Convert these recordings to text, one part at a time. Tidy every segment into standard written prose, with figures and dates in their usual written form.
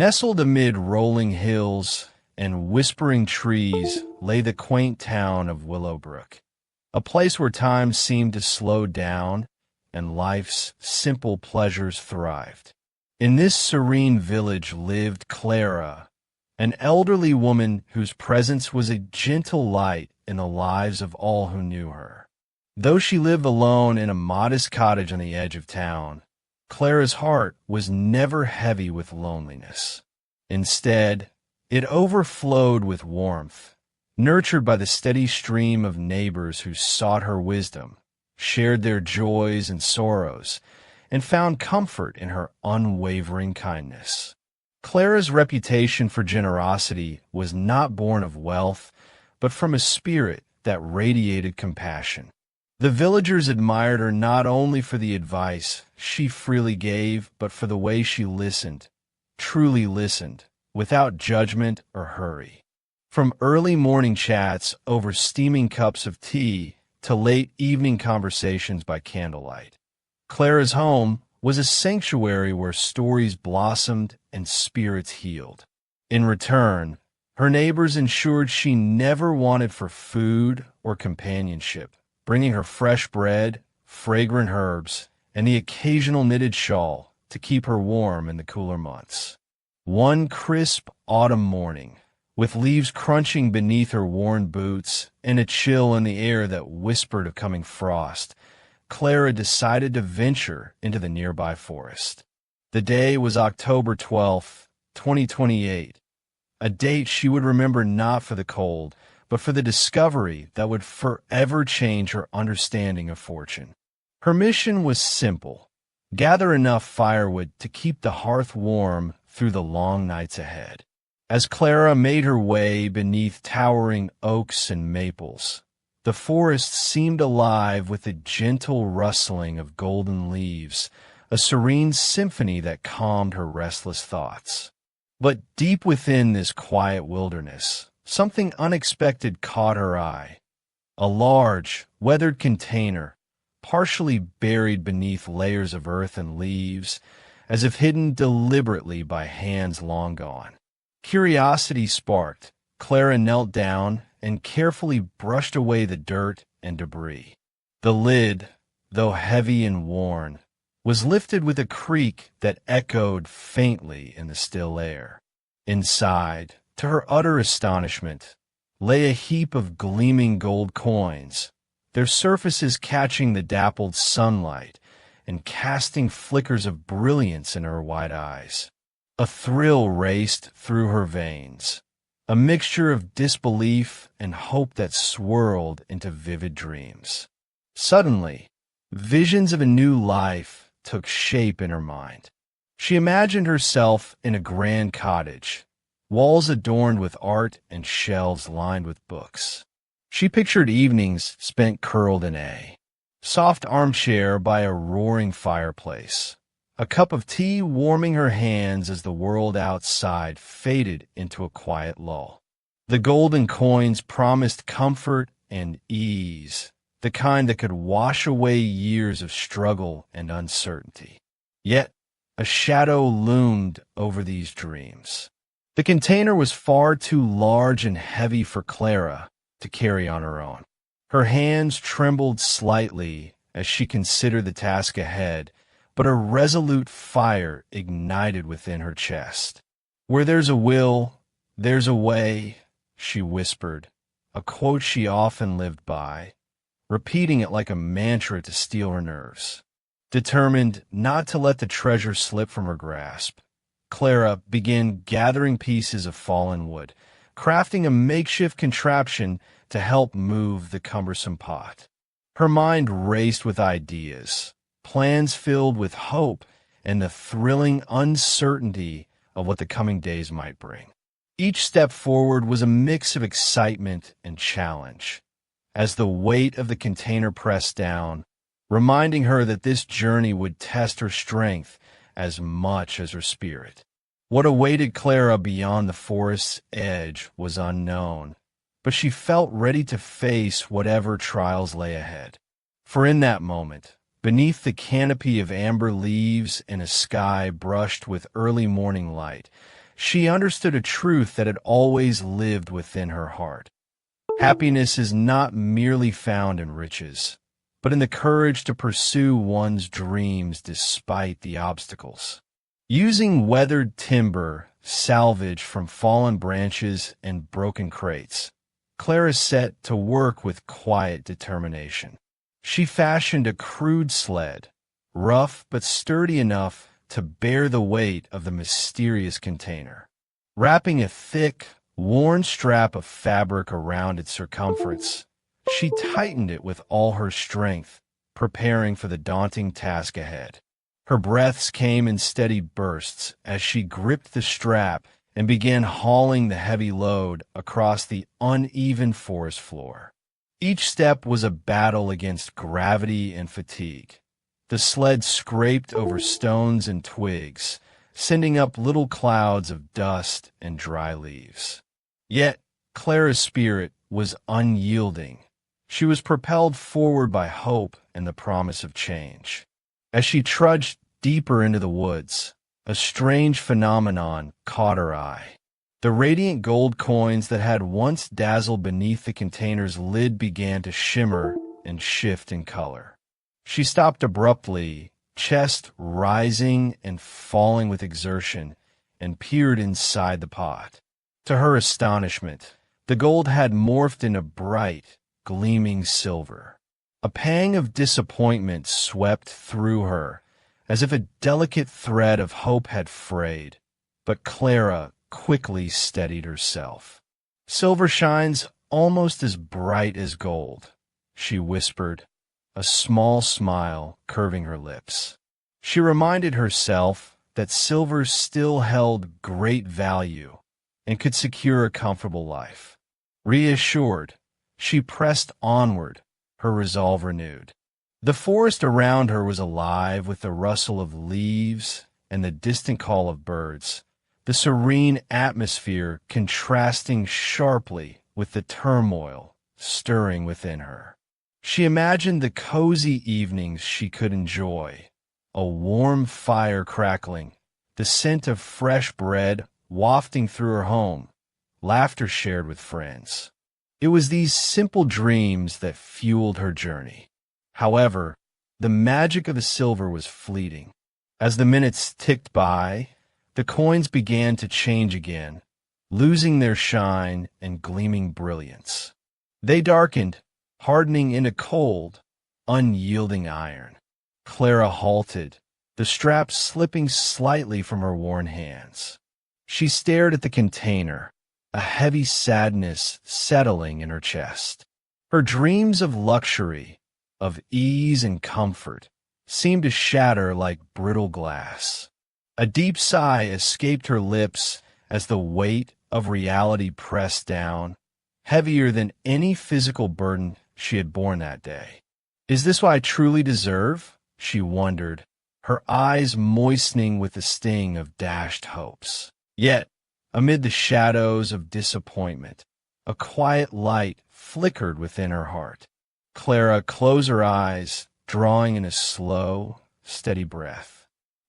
Nestled amid rolling hills and whispering trees lay the quaint town of Willowbrook, a place where time seemed to slow down and life's simple pleasures thrived. In this serene village lived Clara, an elderly woman whose presence was a gentle light in the lives of all who knew her. Though she lived alone in a modest cottage on the edge of town, Clara's heart was never heavy with loneliness. Instead, it overflowed with warmth, nurtured by the steady stream of neighbors who sought her wisdom, shared their joys and sorrows, and found comfort in her unwavering kindness. Clara's reputation for generosity was not born of wealth, but from a spirit that radiated compassion. The villagers admired her not only for the advice she freely gave, but for the way she listened, truly listened, without judgment or hurry. From early morning chats over steaming cups of tea to late evening conversations by candlelight, Clara's home was a sanctuary where stories blossomed and spirits healed. In return, her neighbors ensured she never wanted for food or companionship, bringing her fresh bread, fragrant herbs, and the occasional knitted shawl to keep her warm in the cooler months. One crisp autumn morning, with leaves crunching beneath her worn boots and a chill in the air that whispered of coming frost, Clara decided to venture into the nearby forest. The day was October 12th, 2028, a date she would remember not for the cold, but for the discovery that would forever change her understanding of fortune. Her mission was simple: gather enough firewood to keep the hearth warm through the long nights ahead. As Clara made her way beneath towering oaks and maples, the forest seemed alive with a gentle rustling of golden leaves, a serene symphony that calmed her restless thoughts. But deep within this quiet wilderness, something unexpected caught her eye. A large, weathered container, partially buried beneath layers of earth and leaves, as if hidden deliberately by hands long gone. Curiosity sparked. Clara knelt down and carefully brushed away the dirt and debris. The lid, though heavy and worn, was lifted with a creak that echoed faintly in the still air. Inside, to her utter astonishment, lay a heap of gleaming gold coins, their surfaces catching the dappled sunlight and casting flickers of brilliance in her wide eyes. A thrill raced through her veins, a mixture of disbelief and hope that swirled into vivid dreams. Suddenly, visions of a new life took shape in her mind. She imagined herself in a grand cottage, walls adorned with art and shelves lined with books. She pictured evenings spent curled in a soft armchair by a roaring fireplace, a cup of tea warming her hands as the world outside faded into a quiet lull. The golden coins promised comfort and ease, the kind that could wash away years of struggle and uncertainty. Yet, a shadow loomed over these dreams. The container was far too large and heavy for Clara to carry on her own. Her hands trembled slightly as she considered the task ahead, but a resolute fire ignited within her chest. "Where there's a will, there's a way," she whispered, a quote she often lived by, repeating it like a mantra to steel her nerves. Determined not to let the treasure slip from her grasp, Clara began gathering pieces of fallen wood, crafting a makeshift contraption to help move the cumbersome pot. Her mind raced with ideas, plans filled with hope and the thrilling uncertainty of what the coming days might bring. Each step forward was a mix of excitement and challenge, as the weight of the container pressed down, reminding her that this journey would test her strength as much as her spirit. What awaited Clara beyond the forest's edge was unknown, but she felt ready to face whatever trials lay ahead. For in that moment, beneath the canopy of amber leaves and a sky brushed with early morning light, She understood a truth that had always lived within her heart. Happiness is not merely found in riches, but in the courage to pursue one's dreams despite the obstacles. Using weathered timber, salvaged from fallen branches and broken crates, Clara set to work with quiet determination. She fashioned a crude sled, rough but sturdy enough to bear the weight of the mysterious container. Wrapping a thick, worn strap of fabric around its circumference, she tightened it with all her strength, preparing for the daunting task ahead. Her breaths came in steady bursts as she gripped the strap and began hauling the heavy load across the uneven forest floor. Each step was a battle against gravity and fatigue. The sled scraped over stones and twigs, sending up little clouds of dust and dry leaves. Yet, Clara's spirit was unyielding. She was propelled forward by hope and the promise of change. As she trudged deeper into the woods, a strange phenomenon caught her eye. The radiant gold coins that had once dazzled beneath the container's lid began to shimmer and shift in color. She stopped abruptly, chest rising and falling with exertion, and peered inside the pot. To her astonishment, the gold had morphed into bright, gleaming silver. A pang of disappointment swept through her, as if a delicate thread of hope had frayed. But Clara quickly steadied herself. "Silver shines almost as bright as gold," she whispered, a small smile curving her lips. She reminded herself that silver still held great value and could secure a comfortable life. Reassured, she pressed onward, her resolve renewed. The forest around her was alive with the rustle of leaves and the distant call of birds, the serene atmosphere contrasting sharply with the turmoil stirring within her. She imagined the cozy evenings she could enjoy, a warm fire crackling, the scent of fresh bread wafting through her home, laughter shared with friends. It was these simple dreams that fueled her journey. However, the magic of the silver was fleeting. As the minutes ticked by, the coins began to change again, losing their shine and gleaming brilliance. They darkened, hardening into cold, unyielding iron. Clara halted, the strap slipping slightly from her worn hands. She stared at the container, a heavy sadness settling in her chest. Her dreams of luxury, of ease and comfort, seemed to shatter like brittle glass. A deep sigh escaped her lips as the weight of reality pressed down, heavier than any physical burden she had borne that day. "Is this what I truly deserve?" she wondered, her eyes moistening with the sting of dashed hopes. Yet, amid the shadows of disappointment, a quiet light flickered within her heart. Clara closed her eyes, drawing in a slow, steady breath.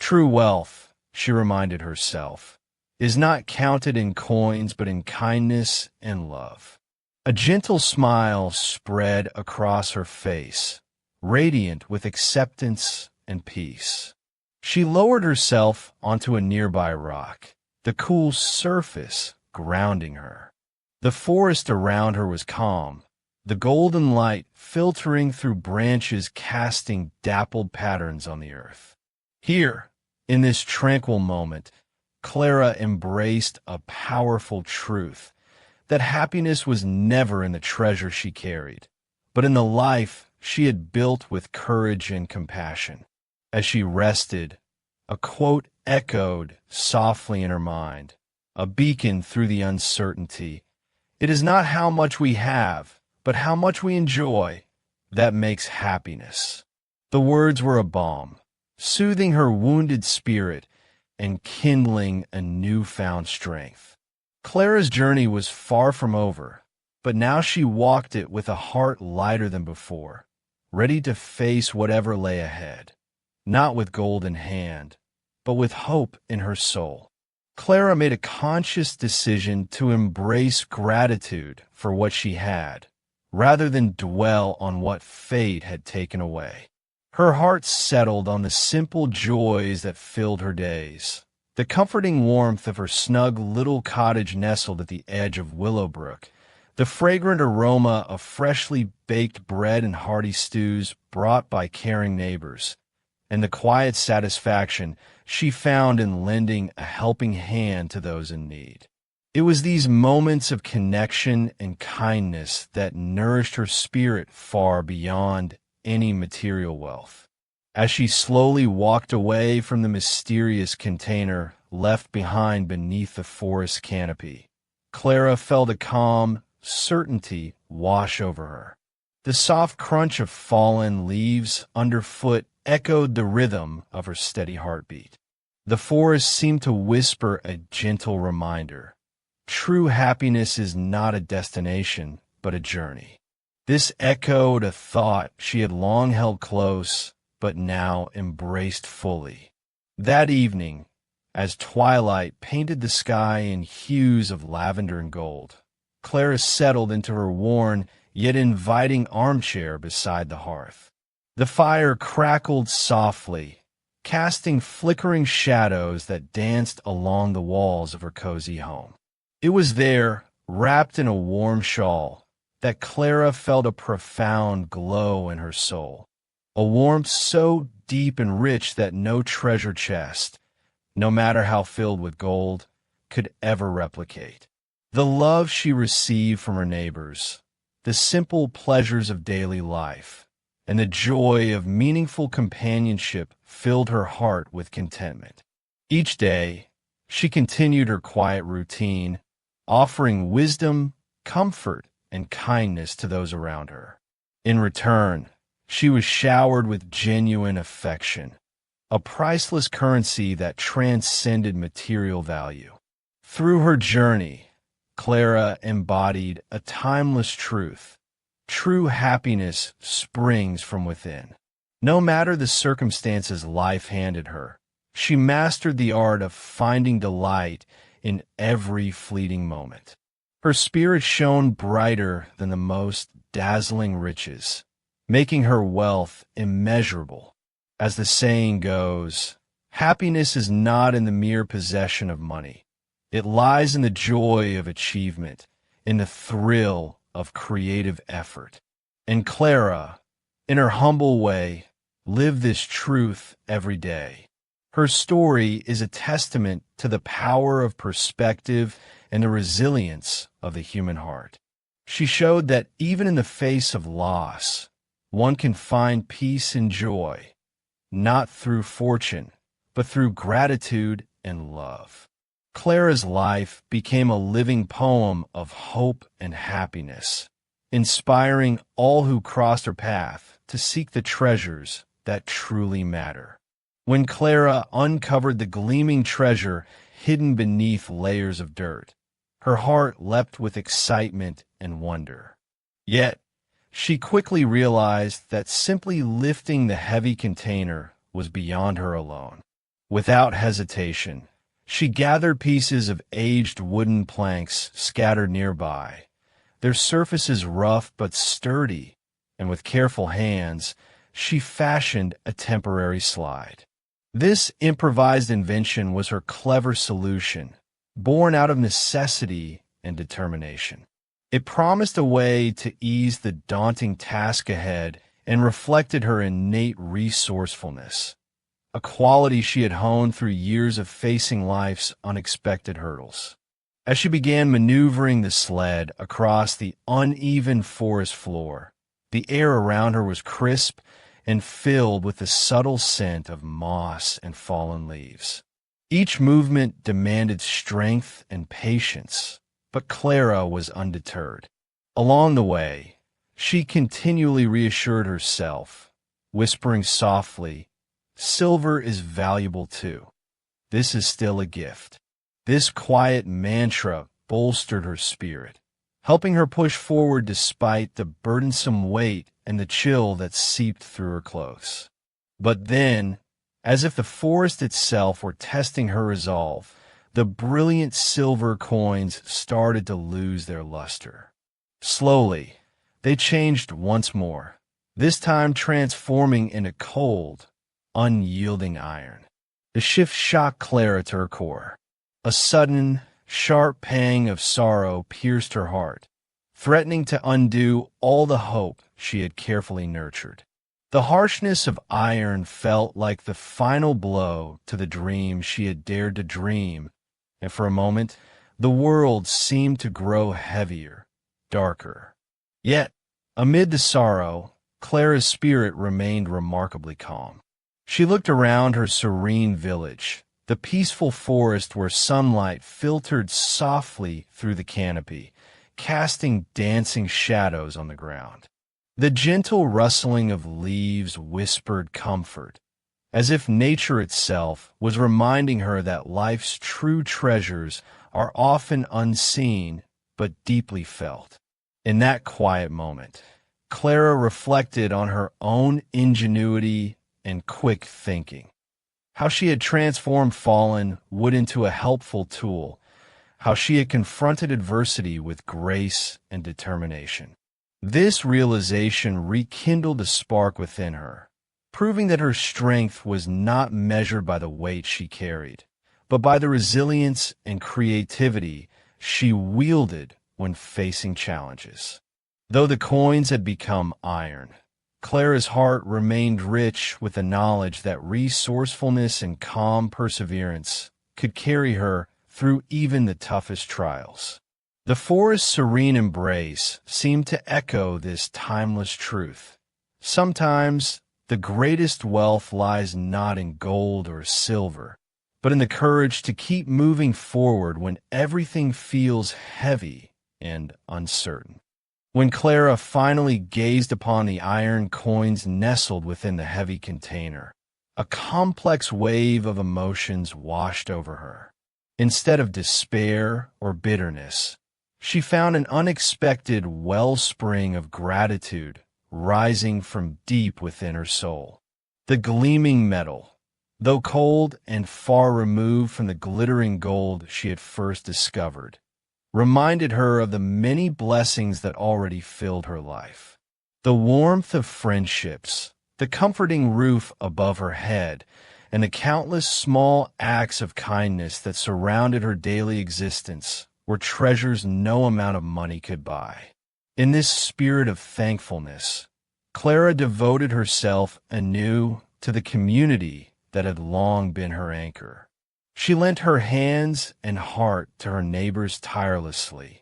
True wealth, she reminded herself, is not counted in coins but in kindness and love. A gentle smile spread across her face, radiant with acceptance and peace. She lowered herself onto a nearby rock, the cool surface grounding her. The forest around her was calm, the golden light filtering through branches casting dappled patterns on the earth. Here, in this tranquil moment, Clara embraced a powerful truth, that happiness was never in the treasure she carried, but in the life she had built with courage and compassion. As she rested, a quote echoed softly in her mind, a beacon through the uncertainty. "It is not how much we have, but how much we enjoy, that makes happiness." The words were a balm, soothing her wounded spirit and kindling a newfound strength. Clara's journey was far from over, but now she walked it with a heart lighter than before, ready to face whatever lay ahead, not with gold in hand, but with hope in her soul. Clara made a conscious decision to embrace gratitude for what she had, rather than dwell on what fate had taken away. Her heart settled on the simple joys that filled her days. The comforting warmth of her snug little cottage nestled at the edge of Willowbrook, the fragrant aroma of freshly baked bread and hearty stews brought by caring neighbors, and the quiet satisfaction she found in lending a helping hand to those in need. It was these moments of connection and kindness that nourished her spirit far beyond any material wealth. As she slowly walked away from the mysterious container left behind beneath the forest canopy, Clara felt a calm certainty wash over her. The soft crunch of fallen leaves underfoot echoed the rhythm of her steady heartbeat. The forest seemed to whisper a gentle reminder. True happiness is not a destination, but a journey. This echoed a thought she had long held close, but now embraced fully. That evening, as twilight painted the sky in hues of lavender and gold, Clara settled into her worn yet inviting armchair beside the hearth. The fire crackled softly, casting flickering shadows that danced along the walls of her cozy home. It was there, wrapped in a warm shawl, that Clara felt a profound glow in her soul, a warmth so deep and rich that no treasure chest, no matter how filled with gold, could ever replicate. The love she received from her neighbors, the simple pleasures of daily life, and the joy of meaningful companionship filled her heart with contentment. Each day, she continued her quiet routine, offering wisdom, comfort, and kindness to those around her. In return, she was showered with genuine affection, a priceless currency that transcended material value. Through her journey, Clara embodied a timeless truth. True happiness springs from within. No matter the circumstances life handed her, she mastered the art of finding delight in every fleeting moment. Her spirit shone brighter than the most dazzling riches, making her wealth immeasurable. As the saying goes, happiness is not in the mere possession of money. It lies in the joy of achievement, in the thrill of creative effort. And Clara, in her humble way, lived this truth every day. Her story is a testament to the power of perspective and the resilience of the human heart. She showed that even in the face of loss, one can find peace and joy, not through fortune, but through gratitude and love. Clara's life became a living poem of hope and happiness, inspiring all who crossed her path to seek the treasures that truly matter. When Clara uncovered the gleaming treasure hidden beneath layers of dirt, her heart leapt with excitement and wonder. Yet, she quickly realized that simply lifting the heavy container was beyond her alone. Without hesitation, she gathered pieces of aged wooden planks scattered nearby, their surfaces rough but sturdy, and with careful hands, she fashioned a temporary slide. This improvised invention was her clever solution, born out of necessity and determination. It promised a way to ease the daunting task ahead and reflected her innate resourcefulness, a quality she had honed through years of facing life's unexpected hurdles. As she began maneuvering the sled across the uneven forest floor, the air around her was crisp and filled with the subtle scent of moss and fallen leaves. Each movement demanded strength and patience, but Clara was undeterred. Along the way, she continually reassured herself, whispering softly, "Silver is valuable too. This is still a gift." This quiet mantra bolstered her spirit, helping her push forward despite the burdensome weight and the chill that seeped through her clothes. But then, as if the forest itself were testing her resolve, the brilliant silver coins started to lose their luster. Slowly, they changed once more, this time transforming into cold, unyielding iron. The shift shocked Clara to her core. A sudden, sharp pang of sorrow pierced her heart, threatening to undo all the hope she had carefully nurtured. The harshness of iron felt like the final blow to the dream she had dared to dream, and for a moment, the world seemed to grow heavier, darker. Yet, amid the sorrow, Clara's spirit remained remarkably calm. She looked around her serene village, the peaceful forest where sunlight filtered softly through the canopy, casting dancing shadows on the ground. The gentle rustling of leaves whispered comfort, as if nature itself was reminding her that life's true treasures are often unseen but deeply felt. In that quiet moment, Clara reflected on her own ingenuity and quick thinking, how she had transformed fallen wood into a helpful tool, how she had confronted adversity with grace and determination. This realization rekindled a spark within her, proving that her strength was not measured by the weight she carried, but by the resilience and creativity she wielded when facing challenges. Though the coins had become iron, Clara's heart remained rich with the knowledge that resourcefulness and calm perseverance could carry her through even the toughest trials. The forest's serene embrace seemed to echo this timeless truth. Sometimes the greatest wealth lies not in gold or silver, but in the courage to keep moving forward when everything feels heavy and uncertain. When Clara finally gazed upon the iron coins nestled within the heavy container, a complex wave of emotions washed over her. Instead of despair or bitterness, she found an unexpected wellspring of gratitude rising from deep within her soul. The gleaming metal, though cold and far removed from the glittering gold she had first discovered, reminded her of the many blessings that already filled her life. The warmth of friendships, the comforting roof above her head, and the countless small acts of kindness that surrounded her daily existence were treasures no amount of money could buy. In this spirit of thankfulness, Clara devoted herself anew to the community that had long been her anchor. She lent her hands and heart to her neighbors tirelessly,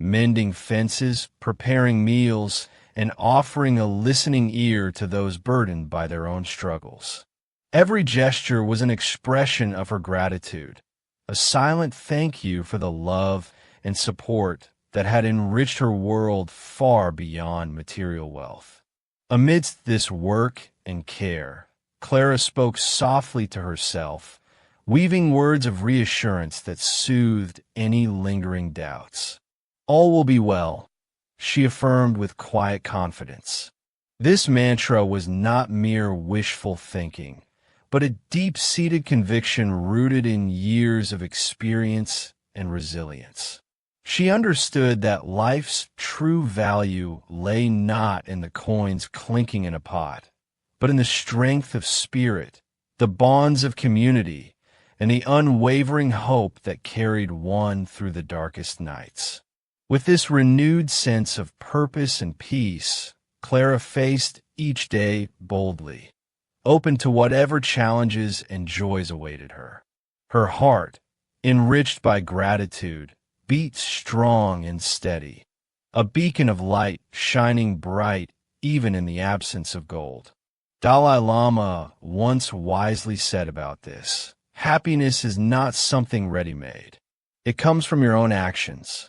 mending fences, preparing meals, and offering a listening ear to those burdened by their own struggles. Every gesture was an expression of her gratitude, a silent thank you for the love and support that had enriched her world far beyond material wealth. Amidst this work and care, Clara spoke softly to herself, weaving words of reassurance that soothed any lingering doubts. All will be well, she affirmed with quiet confidence. This mantra was not mere wishful thinking, but a deep-seated conviction rooted in years of experience and resilience. She understood that life's true value lay not in the coins clinking in a pot, but in the strength of spirit, the bonds of community, and the unwavering hope that carried one through the darkest nights. With this renewed sense of purpose and peace, Clara faced each day boldly, open to whatever challenges and joys awaited her. Her heart, enriched by gratitude, beat strong and steady, a beacon of light shining bright even in the absence of gold. Dalai Lama once wisely said about this, "Happiness is not something ready-made. It comes from your own actions,